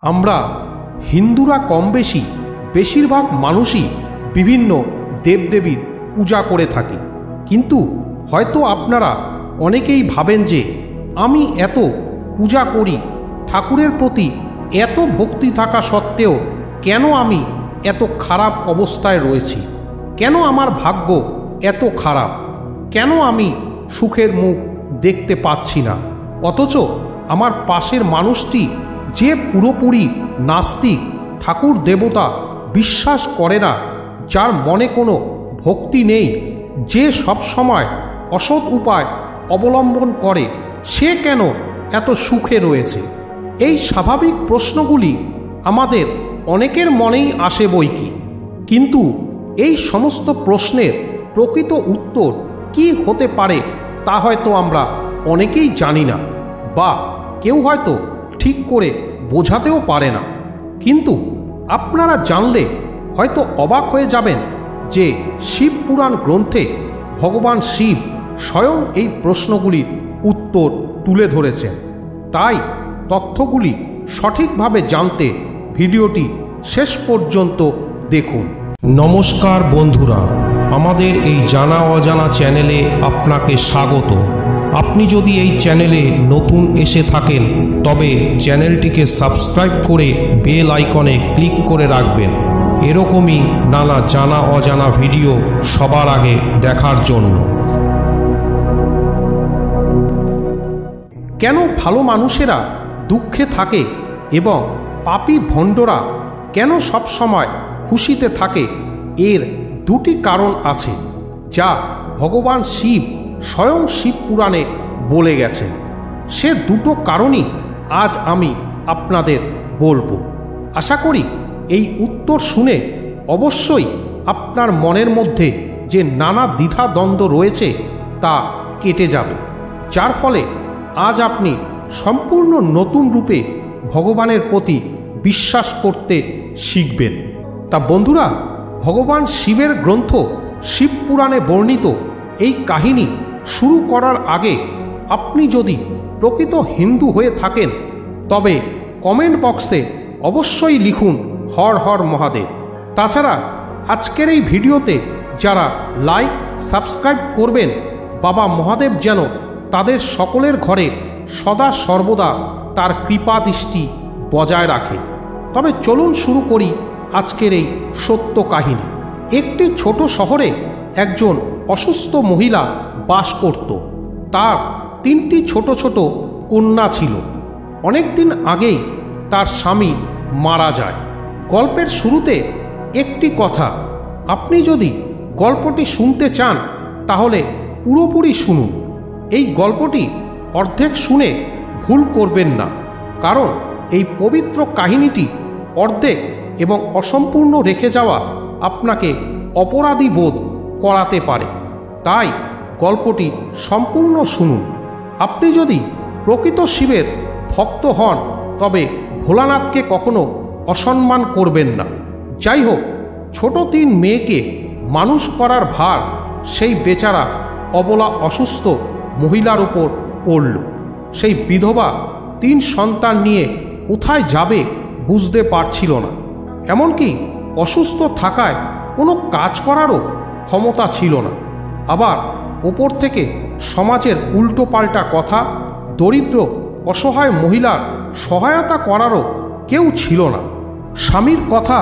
আমরা হিন্দুরা কম বেশি বেশিরভাগ মানুষই বিভিন্ন দেবদেবীর পূজা করে থাকি, কিন্তু হয়তো আপনারা অনেকেই ভাবেন যে আমি এত পূজা করি, ঠাকুরের প্রতি এত ভক্তি থাকা সত্ত্বেও কেন আমি এত খারাপ অবস্থায় রয়েছি, কেন আমার ভাগ্য এত খারাপ, কেন আমি সুখের মুখ দেখতে পাচ্ছি না, অথচ আমার পাশের মানুষটি যে পুরোপুরি নাস্তিক, ঠাকুর দেবতা বিশ্বাস করে না, যার মনে কোনো ভক্তি নেই, যে সব সময় অসৎ উপায় অবলম্বন করে, সে কেন এত সুখে রয়েছে? এই স্বাভাবিক প্রশ্নগুলি আমাদের অনেকের মনেই আসে বইকি, কিন্তু এই সমস্ত প্রশ্নের প্রকৃত উত্তর কি হতে পারে তা হয়তো আমরা অনেকেই জানি না, বা কেউ হয়তো ঠিক করে বোঝাতেও পারে না। কিন্তু আপনারা জানলে হয়তো অবাক হয়ে যাবেন যে শিব পুরাণ গ্রন্থে ভগবান শিব স্বয়ং এই প্রশ্নগুলির উত্তর তুলে ধরেছেন। তাই তথ্যগুলি সঠিকভাবে জানতে ভিডিওটি শেষ পর্যন্ত দেখুন। নমস্কার বন্ধুরা, আমাদের এই জানা অজানা চ্যানেলে আপনাকে স্বাগত। আপনি যদি এই চ্যানেলে নতুন এসে থাকেন তবে চ্যানেলটিকে সাবস্ক্রাইব করে বেল আইকনে ক্লিক করে রাখবেন, এরকমই নানা জানা অজানা ভিডিও সবার আগে দেখার জন্য। কেন ভালো মানুষেরা দুঃখে থাকে এবং পাপী ভণ্ডরা কেন সবসময় খুশিতে থাকে, এর দুটি কারণ আছে যা ভগবান শিব স্বয়ং শিব পুরাণে বলে গেছেন। সে দুটো কারণই আজ আমি আপনাদের বলবো। আশা করি এই উত্তর শুনে অবশ্যই আপনার মনের মধ্যে যে নানা দ্বিধাদ্বন্দ্ব রয়েছে তা কেটে যাবে, যার ফলে আজ আপনি সম্পূর্ণ নতুন রূপে ভগবানের প্রতি বিশ্বাস করতে শিখবেন। তা বন্ধুরা, ভগবান শিবের গ্রন্থ শিব পুরাণে বর্ণিত এই কাহিনী শুরু করার আগে আপনি যদি প্রকৃত হিন্দু হয়ে থাকেন তবে কমেন্ট বক্সে অবশ্যই লিখুন হর হর মহাদেব। তাছাড়া আজকের এই ভিডিওতে যারা লাইক সাবস্ক্রাইব করবেন, বাবা মহাদেব যেন তাদের সকলের ঘরে সদা সর্বদা তার কৃপা দৃষ্টি বজায় রাখে। তবে চলুন শুরু করি আজকের এই সত্য কাহিনী। একটি ছোট শহরে একজন অসুস্থ মহিলা বাস করত। তার 3টি ছোট ছোট কন্যা ছিল। অনেকদিন আগেই তার স্বামী মারা যায়। গল্পের শুরুতে একটি কথা, আপনি যদি গল্পটি শুনতে চান তাহলে পুরোপুরি শুনুন। এই গল্পটি অর্ধেক শুনে ভুল করবেন না, কারণ এই পবিত্র কাহিনীটি অর্ধেক এবং অসম্পূর্ণ রেখে যাওয়া আপনাকে অপরাধী বোধ করাতে পারে। তাই গল্পটি সম্পূর্ণ শুনুন। আপনি যদি প্রকৃত শিবের ভক্ত হন তবে ভোলানাথকে কখনো অসম্মান করবেন না। যাই হোক, ছোট 3 মেয়েকে মানুষ করার ভার সেই বেচারা অবলা অসুস্থ মহিলার উপর পড়ল। সেই বিধবা 3 সন্তান নিয়ে কোথায় যাবে বুঝতে পারছিল না। এমনকি অসুস্থ থাকায় কোনো কাজ করারও ক্ষমতা ছিল না। আবার ওপর থেকে সমাজের উল্টোপাল্টা কথা, দরিদ্র অসহায় মহিলার সহায়তা করারও কেউ ছিল না। স্বামীর কথা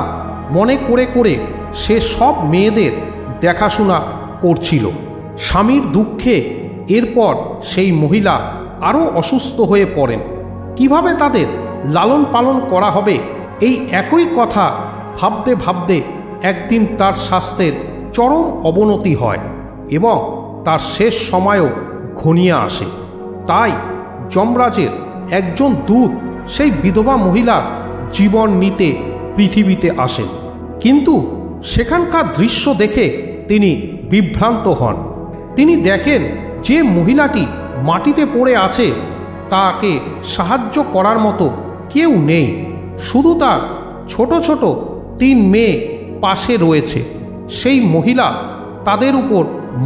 মনে করে করে সে সব মেয়েদের দেখাশোনা করছিল। স্বামীর দুঃখে এরপর সেই মহিলা আরও অসুস্থ হয়ে পড়েন। কিভাবে তাদের লালন পালন করা হবে এই একই কথা ভাবতে ভাবতে একদিন তার স্বাস্থ্যের চরম অবনতি হয় এবং তার শেষ সময়ও ঘনিয়ে আসে। তাই যমরাজের একজন দূত সেই বিধবা মহিলার জীবন নিতে পৃথিবীতে আসেন। কিন্তু সেখানকার দৃশ্য দেখে তিনি বিভ্রান্ত হন। তিনি দেখেন যে মহিলাটি মাটিতে পড়ে আছে তাকে সাহায্য করার মতো কেউ নেই। শুধু তার ছোট ছোট 3 মেয়ে পাশে রয়েছে। সেই মহিলা তাদের উপর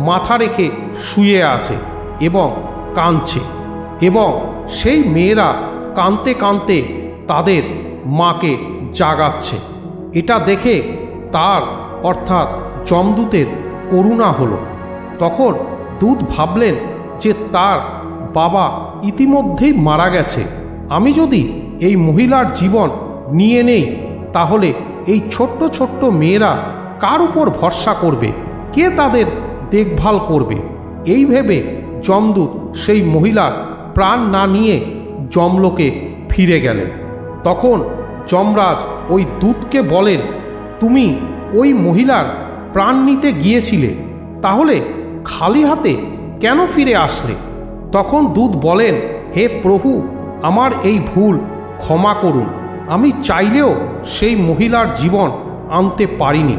মাথা রেখে শুয়ে আছে এবং কাঁদছে, এবং সেই মেয়েরা কাঁদতে কাঁদতে তাদের মাকে জাগাচ্ছে। এটা দেখে তার অর্থাৎ যমদূতের করুণা হলো। তখন দূত ভাবলেন যে তার বাবা ইতিমধ্যেই মারা গেছে। আমি যদি এই মহিলার জীবন নিয়ে নেই তাহলে এই ছোট্ট ছোট্ট মেয়েরা কার উপর ভরসা করবে, কে তাদের দেখভাল করবে? এই ভেবে যমদূত সেই মহিলার প্রাণ না নিয়ে যমলোকে ফিরে গেলেন। তখন যমরাজ ওই দূতকে বলেন, তুমি ওই মহিলার প্রাণ নিতে গিয়েছিলে, তাহলে খালি হাতে কেন ফিরে আসলে? তখন দূত বলেন, হে প্রভু, আমার এই ভুল ক্ষমা করুন। আমি চাইলেও সেই মহিলার জীবন আনতে পারিনি।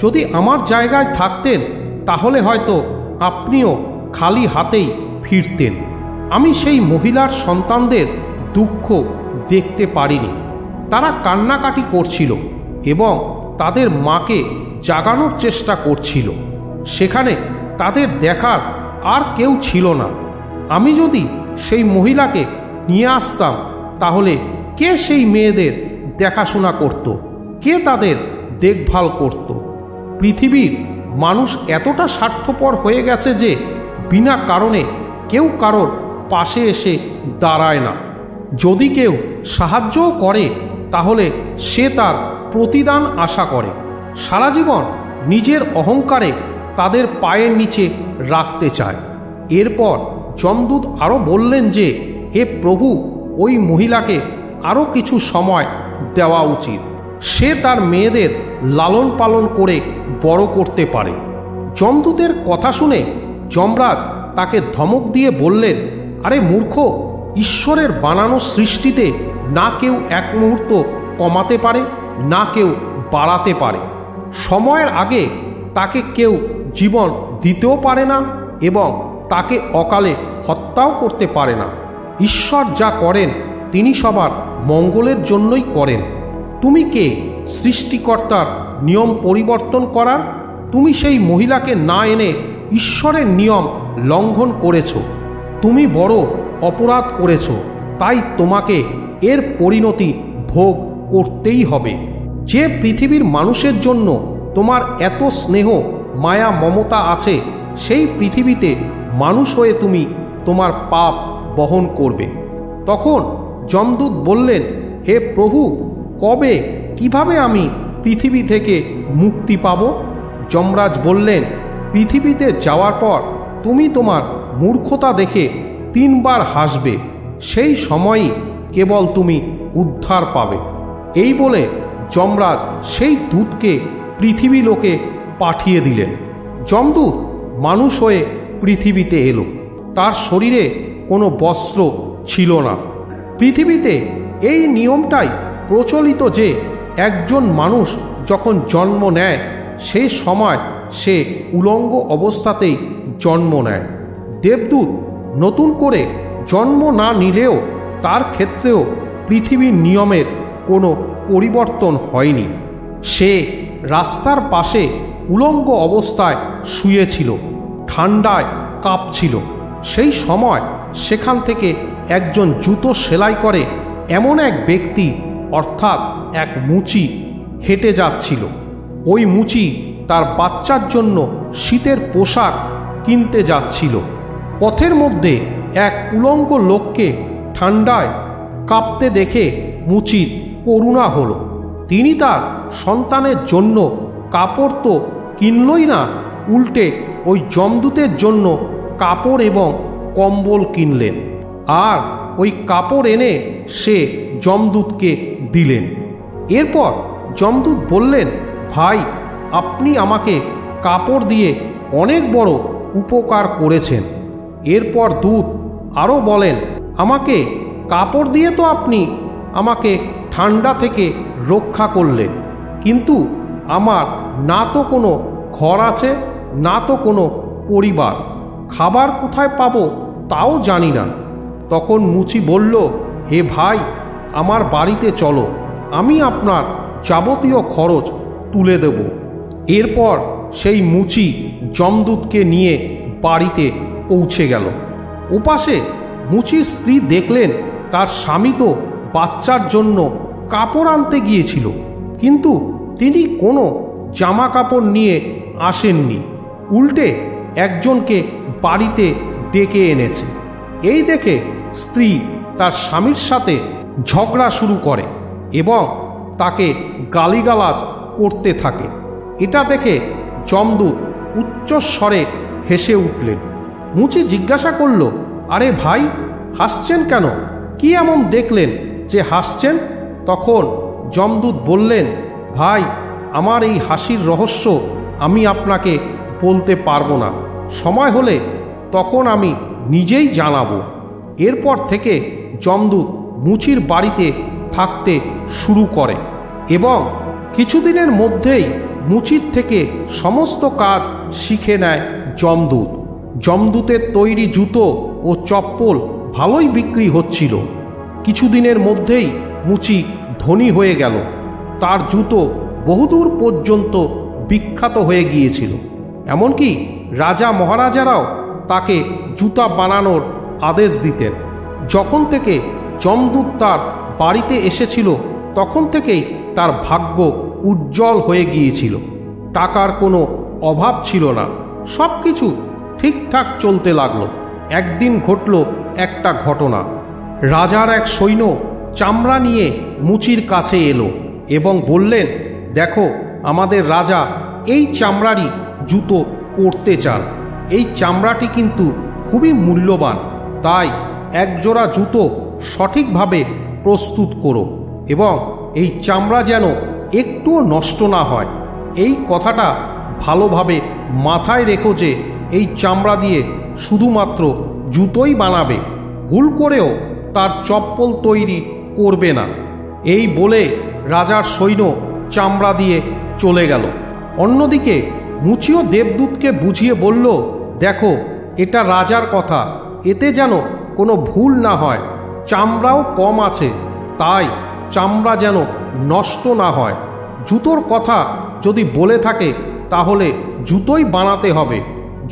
যদি আমার জায়গায় থাকতেন তাহলে হয়তো আপনিও খালি হাতেই ফিরতেন। আমি সেই মহিলার সন্তানদের দুঃখ দেখতে পারিনি। তারা কান্নাকাটি করছিল এবং তাদের মাকে জাগানোর চেষ্টা করছিল। সেখানে তাদের দেখার আর কেউ ছিল না। আমি যদি সেই মহিলাকে নিয়ে আসতাম তাহলে কে সেই মেয়েদের দেখাশোনা করত, কে তাদের দেখভাল করত? পৃথিবীর মানুষ এতটা স্বার্থপর হয়ে গেছে যে বিনা কারণে কেউ কারোর পাশে এসে দাঁড়ায় না। যদি কেউ সাহায্যও করে তাহলে সে তার প্রতিদান আশা করে। সারা জীবন নিজের অহংকারে তাদের পায়ের নিচে রাখতে চায়। এরপর যমদূত আরও বললেন যে, হে প্রভু, ওই মহিলাকে আরও কিছু সময় দেওয়া উচিত। সে তার মেয়েদের লালন পালন করে বড় করতে পারে। যমদূতের কথা শুনে যমরাজ তাকে ধমক দিয়ে বললেন, আরে মূর্খ, ঈশ্বরের বানানো সৃষ্টিতে না কেউ এক মুহূর্ত কমাতে পারে, না কেউ বাড়াতে পারে। সময়ের আগে তাকে কেউ জীবন দিতেও পারে না এবং তাকে অকালে হত্যাও করতে পারে না। ঈশ্বর যা করেন তিনি সবার মঙ্গলের জন্যই করেন। তুমি কে সৃষ্টিকর্তার নিয়ম পরিবর্তন করার? তুমি সেই মহিলাকে না এনে ঈশ্বরের নিয়ম লঙ্ঘন করেছ। তুমি বড় অপরাধ করেছ, তাই তোমাকে এর পরিণতি ভোগ করতেই হবে। যে পৃথিবীর মানুষের জন্য তোমার এত স্নেহ মায়া মমতা আছে, সেই পৃথিবীতে মানুষ হয়ে তুমি তোমার পাপ বহন করবে। তখন যমদূত বললেন, হে প্রভু, কবে কিভাবে আমি পৃথিবী থেকে মুক্তি পাব? যমরাজ বললেন, পৃথিবীতে যাওয়ার পর তুমি তোমার মূর্খতা দেখে 3 বার হাসবে, সেই সময়ই কেবল তুমি উদ্ধার পাবে। এই বলে যমরাজ সেই দূতকে পৃথিবী লোকে পাঠিয়ে দিলেন। যমদূত মানুষ হয়ে পৃথিবীতে এলো। তার শরীরে কোনো বস্ত্র ছিল না। পৃথিবীতে এই নিয়মটাই প্রচলিত যে একজন মানুষ যখন জন্ম নেয় সেই সময় সে উলঙ্গ অবস্থাতেই জন্ম নেয়। দেবদূত নতুন করে জন্ম না নিলেও তার ক্ষেত্রেও পৃথিবীর নিয়মের কোনো পরিবর্তন হয়নি। সে রাস্তার পাশে উলঙ্গ অবস্থায় শুয়েছিল, ঠান্ডায় কাঁপছিল। সেই সময় সেখান থেকে একজন জুতো সেলাই করে এমন এক ব্যক্তি অর্থাৎ এক মুচি হেঁটে যাচ্ছিল। ওই মুচি তার বাচ্চার জন্য শীতের পোশাক কিনতে যাচ্ছিল। পথের মধ্যে এক উলঙ্গ লোককে ঠান্ডায় কাঁপতে দেখে মুচির করুণা হলো। তিনি তার সন্তানের জন্য কাপড় তো কিনলই না, উল্টে ওই যমদূতের জন্য কাপড় এবং কম্বল কিনলেন। আর ওই কাপড় এনে সে যমদূতকে দিলেন। এরপর যমদূত বললেন, ভাই, আপনি আমাকে কাপড় দিয়ে অনেক বড় উপকার করেছেন। এরপর দূত আরও বলেন, আমাকে কাপড় দিয়ে তো আপনি আমাকে ঠান্ডা থেকে রক্ষা করলেন, কিন্তু আমার না তো কোনো ঘর আছে, না তো কোনো পরিবার, খাবার কোথায় পাবো তাও জানি না। তখন মুচি বলল, হে ভাই, আমার বাড়িতে চলো, আমি আপনার যাবতীয় খরচ তুলে দেব। এরপর সেই মুচি যমদূতকে নিয়ে বাড়িতে পৌঁছে গেল। ওপাশে মুচির স্ত্রী দেখলেন তার স্বামী তো বাচ্চার জন্য কাপড় আনতে গিয়েছিল, কিন্তু তিনি কোনো জামা কাপড় নিয়ে আসেননি, উল্টে একজনকে বাড়িতে ডেকে এনেছে। এই দেখে স্ত্রী তার স্বামীর সাথে ঝগড়া শুরু করে এবং তাকে গালিগালাজ করতে থাকে। এটা দেখে যমদূত উচ্চস্বরে হেসে উঠলেন। মুচি জিজ্ঞাসা করল, আরে ভাই, হাসছেন কেন? কি এমন দেখলেন যে হাসছেন? তখন যমদূত বললেন, ভাই, আমার এই হাসির রহস্য আমি আপনাকে বলতে পারবো না, সময় হলে তখন আমি নিজেই জানাবো। এরপর থেকে যমদূত মুচির বাড়িতে থাকতে শুরু করে এবং কিছুদিনের মধ্যেই মুচির থেকে সমস্ত কাজ শিখে নেয় যমদূত। যমদূতের তৈরি জুতো ও চপ্পল ভালোই বিক্রি হচ্ছিল। কিছুদিনের মধ্যেই মুচি ধনী হয়ে গেল। তার জুতো বহুদূর পর্যন্ত বিখ্যাত হয়ে গিয়েছিল। এমনকি রাজা মহারাজারাও তাকে জুতা বানানোর আদেশ দিতেন। যখন থেকে যমদূত তার বাড়িতে এসেছিল তখন থেকেই তার ভাগ্য উজ্জ্বল হয়ে গিয়েছিল। টাকার কোনো অভাব ছিল না, সব কিছু ঠিকঠাক চলতে লাগলো। একদিন ঘটল একটা ঘটনা। রাজার এক সৈন্য চামড়া নিয়ে মুচির কাছে এলো এবং বললেন, দেখো, আমাদের রাজা এই চামড়ারই জুতো পরতে চান। এই চামড়াটি কিন্তু খুবই মূল্যবান, তাই একজোড়া জুতো সঠিকভাবে প্রস্তুত করো এবং এই চামড়া যেন একটুও নষ্ট না হয়। এই কথাটা ভালোভাবে মাথায় রেখো যে এই চামড়া দিয়ে শুধুমাত্র জুতোই বানাবে, ভুল করেও তার চপ্পল তৈরি করবে না। এই বলে রাজার সৈন্য চামড়া দিয়ে চলে গেল। অন্যদিকে মুচিও দেবদূতকে বুঝিয়ে বলল, দেখো, এটা রাজার কথা, এতে যেন কোনো ভুল না হয়। চামড়াও কম আছে, তাই চামড়া যেন নষ্ট না হয়। জুতোর কথা যদি বলে থাকে তাহলে জুতোই বানাতে হবে।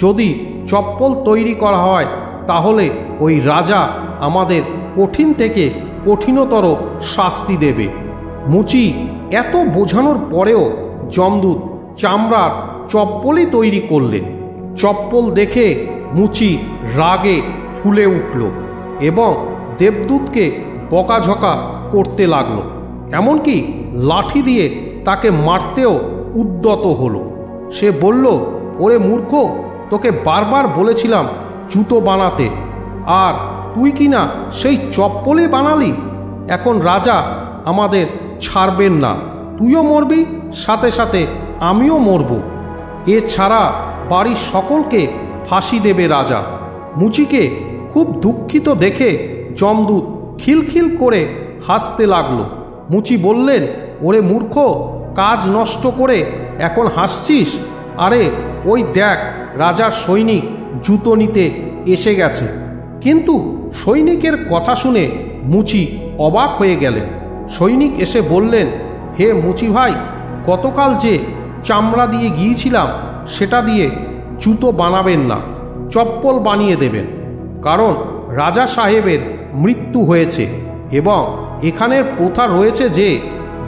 যদি চপ্পল তৈরি করা হয় তাহলে ওই রাজা আমাদের কঠিন থেকে কঠিনতর শাস্তি দেবে। মুচি এত বোঝানোর পরেও যমদূত চামড়ার চপ্পলই তৈরি করলেন। চপ্পল দেখে মুচি রাগে ফুলে উঠল এবং দেবদূতকে বকাঝকা করতে লাগল। এমনকি লাঠি দিয়ে তাকে মারতেও উদ্যত হলো। সে বলল, ওরে মূর্খ, তোকে বারবার বলেছিলাম জুতো বানাতে, আর তুই কিনা সেই চপ্পলই বানালি। এখন রাজা আমাদের ছাড়বেন না, তুইও মরবি, সাথে সাথে আমিও মরব। এছাড়া বাড়ির সকলকে ফাঁসি দেবে রাজা। মুচিকে খুব দুঃখিত দেখে যমদূত খিলখিল করে হাসতে লাগলো। মুচি বললেন, ওরে মূর্খ, কাজ নষ্ট করে এখন হাসছিস? আরে ওই দেখ, রাজার সৈনিক জুতো নিতে এসে গেছে। কিন্তু সৈনিকের কথা শুনে মুচি অবাক হয়ে গেলেন। সৈনিক এসে বললেন, হে মুচি ভাই, গতকাল যে চামড়া দিয়ে গিয়েছিলাম সেটা দিয়ে জুতো বানাবেন না, চপ্পল বানিয়ে দেবেন। কারণ রাজা সাহেবের মৃত্যু হয়েছে এবং এখানের প্রথা রয়েছে যে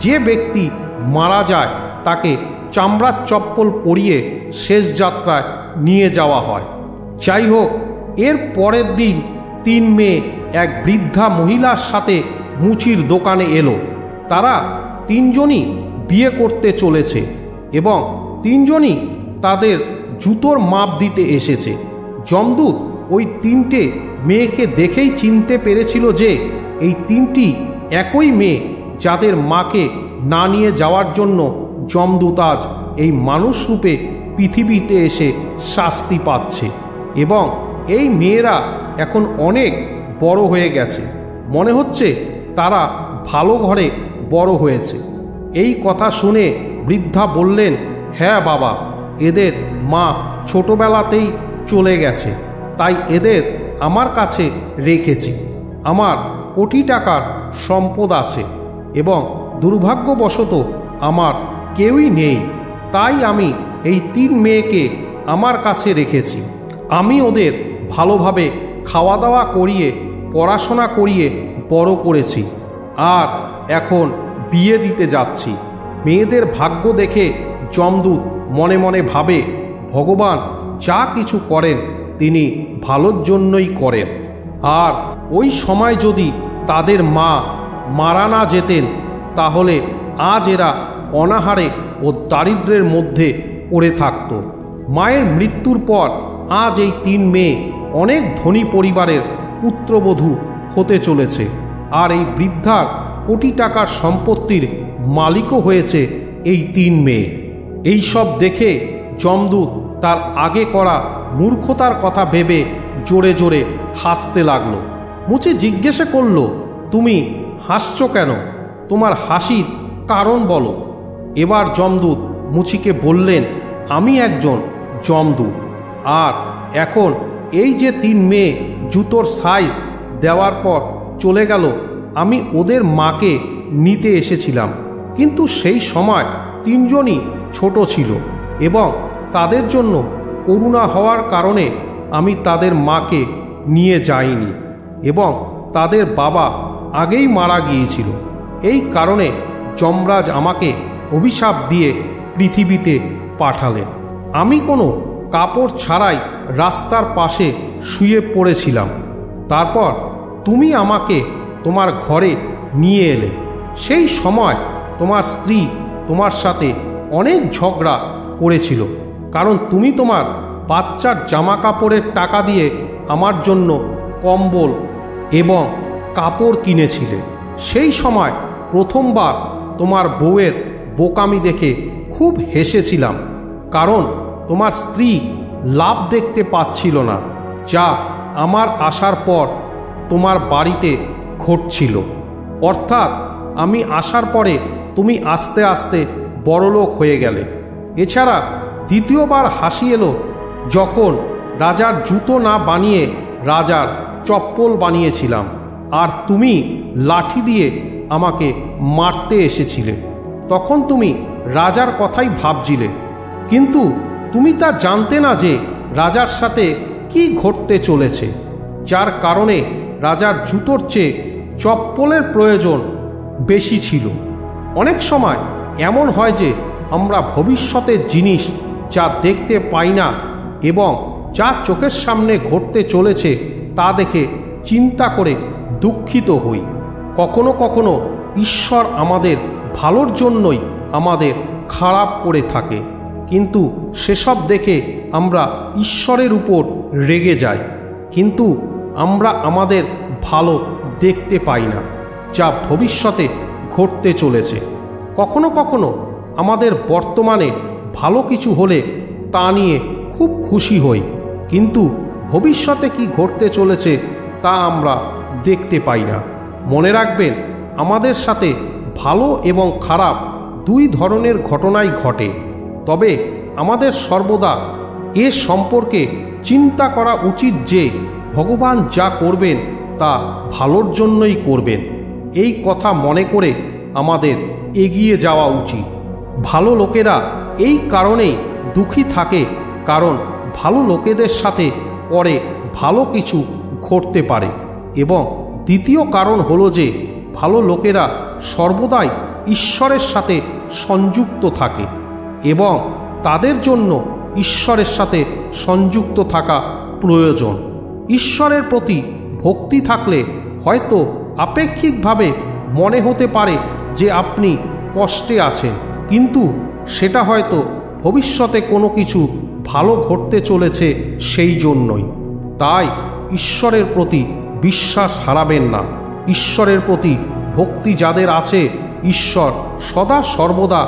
যে ব্যক্তি মারা যায় তাকে চামড়ার চপ্পল পরিয়ে শেষ যাত্রায় নিয়ে যাওয়া হয়। যাই হোক, এর পরের দিন 3 মেয়ে এক বৃদ্ধা মহিলার সাথে মুচির দোকানে এলো। তারা 3 জনই বিয়ে করতে চলেছে এবং 3 জনই তাদের জুতোর মাপ দিতে এসেছে। যমদূত ওই 3টে মেয়েকে দেখেই চিনতে পেরেছিল যে এই 3টি একই মেয়ে, যাদের মাকে না নিয়ে যাওয়ার জন্য যমদূত আজ এই মানুষ রূপে পৃথিবীতে এসে শাস্তি পাচ্ছে। এবং এই মেয়েরা এখন অনেক বড় হয়ে গেছে, মনে হচ্ছে তারা ভালো ঘরে বড় হয়েছে। এই কথা শুনে বৃদ্ধা বললেন, হ্যাঁ বাবা, এদের মা ছোটবেলাতেই চলে গেছে, তাই এদের আমার কাছে রেখেছি। আমার কোটি টাকার সম্পদ আছে এবং দুর্ভাগ্যবশত আমার কেউই নেই, তাই আমি এই 3 মেয়েকে আমার কাছে রেখেছি। আমি ওদের ভালোভাবে খাওয়া দাওয়া করিয়ে পড়াশোনা করিয়ে বড় করেছি, আর এখন বিয়ে দিতে যাচ্ছি। মেয়েদের ভাগ্য দেখে যমদূত মনে মনে ভাবে, ভগবান যা কিছু করেন তিনি ভালোর জন্যই করেন। আর ওই সময় যদি তাদের মা মারা না যেতেন তাহলে আজ এরা অনাহারে ও দারিদ্র্যের মধ্যে পড়ে থাকত। মায়ের মৃত্যুর পর আজ এই 3 মেয়ে অনেক ধনী পরিবারের পুত্রবধূ হতে চলেছে। আর এই বৃদ্ধার কোটি টাকার সম্পত্তির মালিকও হয়েছে এই 3 মেয়ে। এই সব দেখে যমদূত তার আগে করা মূর্খতার কথা ভেবে জোরে জোরে হাসতে লাগলো। মুচি জিজ্ঞাসা করল, তুমি হাসছো কেন? তোমার হাসির কারণ বলো। এবার যমদূত মুচিকে বললেন, আমি একজন যমদূত, আর এখন এই যে 3 মেয়ে জুতোর সাইজ দেওয়ার পর চলে গেল, আমি ওদের মাকে নিতে এসেছিলাম, কিন্তু সেই সময় 3 জনই ছোট ছিল এবং তাদের জন্য করুণা হওয়ার কারণে আমি তাদের মাকে নিয়ে যাইনি এবং তাদের বাবা আগেই মারা গিয়েছিল। এই কারণে যমরাজ আমাকে অভিশাপ দিয়ে পৃথিবীতে পাঠালেন। আমি কোনো কাপড় ছাড়াই রাস্তার পাশে শুয়ে পড়েছিলাম। তারপর তুমি আমাকে তোমার ঘরে নিয়ে এলে। সেই সময় তোমার স্ত্রী তোমার সাথে অনেক ঝগড়া করেছিল, কারণ তুমি তোমার বাচ্চার জামা কাপড়ের টাকা দিয়ে আমার জন্য কম্বল এবং কাপড় কিনেছিলে। সেই সময় প্রথমবার তোমার বউয়ের বোকামি দেখে খুব হেসেছিলাম, কারণ তোমার স্ত্রী লাভ দেখতে পাচ্ছিল না, যা আমার আসার পর তোমার বাড়িতে ঘটছিল। অর্থাৎ আমি আসার পরে তুমি আস্তে আস্তে বড়লোক হয়ে গেলে। এছাড়া দ্বিতীয়বার হাসি এলো যখন রাজার জুতো না বানিয়ে রাজার চপ্পল বানিয়েছিলাম, আর তুমি লাঠি দিয়ে আমাকে মারতে এসেছিলে। তখন তুমি রাজার কথাই ভাবছিলে, কিন্তু তুমি তা জানতে না যে রাজার সাথে কি ঘটতে চলেছে, যার কারণে রাজার জুতোর চেয়ে চপ্পলের প্রয়োজন বেশি ছিল। অনেক সময় এমন হয় যে আমরা ভবিষ্যতের জিনিস যা দেখতে পাই না এবং যা চোখের সামনে ঘটতে চলেছে তা দেখে চিন্তা করে দুঃখিত হই। কখনো কখনো ঈশ্বর আমাদের ভালোর জন্যই আমাদের খারাপ করে থাকে, কিন্তু সেসব দেখে আমরা ঈশ্বরের উপর রেগে যাই, কিন্তু আমরা আমাদের ভালো দেখতে পাই না যা ভবিষ্যতে ঘটতে চলেছে। কখনো কখনো আমাদের বর্তমানে ভালো কিছু হলে তা নিয়ে খুব খুশি হই, কিন্তু ভবিষ্যতে কি ঘটতে চলেছে তা আমরা দেখতে পাই না। মনে রাখবেন, আমাদের সাথে ভালো এবং খারাপ 2 ধরনের ঘটনাই ঘটে, তবে আমাদের সর্বদা এ সম্পর্কে চিন্তা করা উচিত যে ভগবান যা করবেন তা ভালোর জন্যই করবেন। এই কথা মনে করে আমাদের এগিয়ে যাওয়া উচিত। ভালো লোকেরা এই কারণেই দুঃখী থাকে, কারণ ভালো লোকেদের সাথে পরে ভালো কিছু ঘটতে পারে। এবং দ্বিতীয় কারণ হলো যে ভালো লোকেরা সর্বদাই ঈশ্বরের সাথে সংযুক্ত থাকে এবং তাদের জন্য ঈশ্বরের সাথে সংযুক্ত থাকা প্রয়োজন। ঈশ্বরের প্রতি ভক্তি থাকলে হয়তো আপেক্ষিকভাবে মনে হতে পারে যে আপনি কষ্টে আছেন, কিন্তু সেটা হয়তো ভবিষ্যতে কোনো কিছু ভালো ঘটতে চলেছে সেই জন্যই। তাই ঈশ্বরের প্রতি বিশ্বাস হারাবেন না। ঈশ্বরের প্রতি ভক্তি যাদের আছে, ঈশ্বর সদা সর্বদা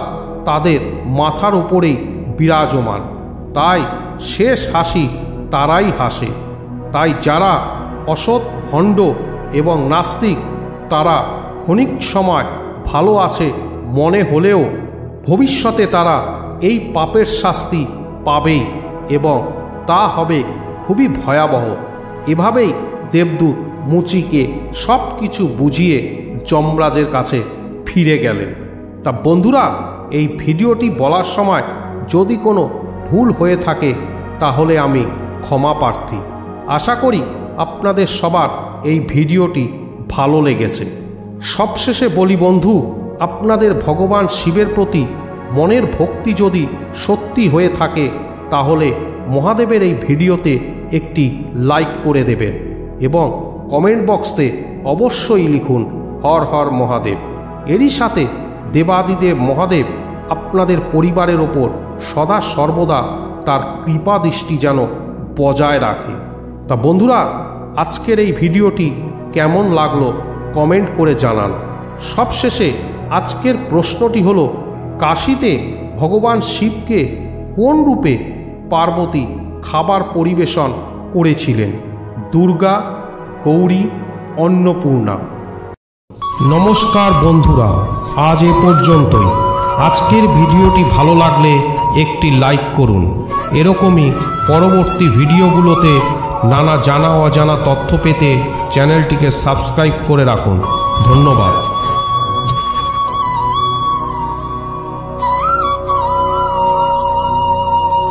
তাদের মাথার উপরেই বিরাজমান। তাই শেষ হাসি তারাই হাসে। তাই যারা অসৎ, ভণ্ড এবং নাস্তিক তারা ক্ষণিক সময় ভালো আছে মনে হলেও ভবিষ্যতে তারা এই পাপের শাস্তি পাবেই এবং তা হবে খুবই ভয়াবহ। এভাবেই দেবদূত মুচিকে সব কিছু বুঝিয়ে যমরাজের কাছে ফিরে গেলেন। তা বন্ধুরা, এই ভিডিওটি বলার সময় যদি কোনো ভুল হয়ে থাকে তাহলে আমি ক্ষমা প্রার্থী। আশা করি আপনাদের সবার এই ভিডিওটি ভালো লেগেছে। সবশেষে বলি বন্ধু, আপনাদের ভগবান শিবের প্রতি মনের ভক্তি যদি সত্যি হয়ে থাকে তাহলে মহাদেবের এই ভিডিওতে একটি লাইক করে দেবেন এবং কমেন্ট বক্সে অবশ্যই লিখুন হর হর মহাদেব। এরই সাথে দেবাদিদেব মহাদেব আপনাদের পরিবারের ওপর সদা সর্বদা তার কৃপা দৃষ্টি যেন বজায় রাখে। তা বন্ধুরা, আজকের এই ভিডিওটি কেমন লাগলো কমেন্ট করে জানান। সবশেষে আজকের প্রশ্নটি হলো, কাশীতে ভগবান শিবকে কোন রূপে পার্বতী খাবার পরিবেশন করেছিলেন? দুর্গা, গৌরী, অন্নপূর্ণা? নমস্কার বন্ধুরা, আজ এ পর্যন্তই। আজকের ভিডিওটি ভালো লাগলে একটি লাইক করুন। এরকমই পরবর্তী ভিডিওগুলোতে নানা জানা অজানা তথ্য পেতে চ্যানেলটিকে সাবস্ক্রাইব করে রাখুন। ধন্যবাদ।